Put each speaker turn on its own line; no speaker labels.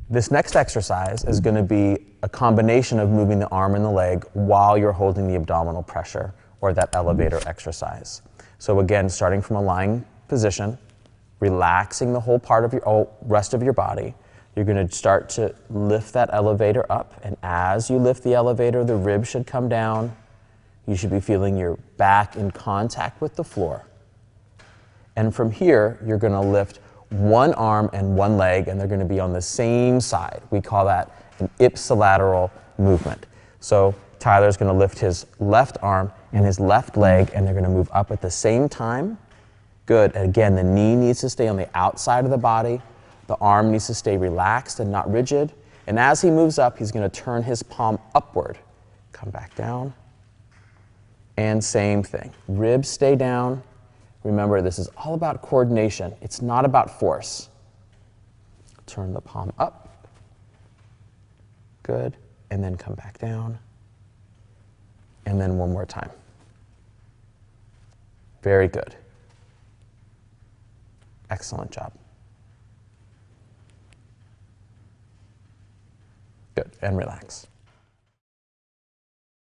This next exercise is going to be a combination of moving the arm and the leg while you're holding the abdominal pressure, or that elevator exercise. So again, starting from a lying position, relaxing the whole rest of your body, you're going to start to lift that elevator up, and as you lift the elevator, the ribs should come down. You should be feeling your back in contact with the floor. And from here, you're going to lift one arm and one leg, and they're going to be on the same side. We call that an ipsilateral movement. So Tyler's going to lift his left arm and his left leg, and they're going to move up at the same time. Good. And again, the knee needs to stay on the outside of the body. The arm needs to stay relaxed and not rigid. And as he moves up, he's going to turn his palm upward. Come back down. And same thing. Ribs stay down. Remember, this is all about coordination. It's not about force. Turn the palm up. Good. And then come back down. And then one more time. Very good. Excellent job. Good. And relax.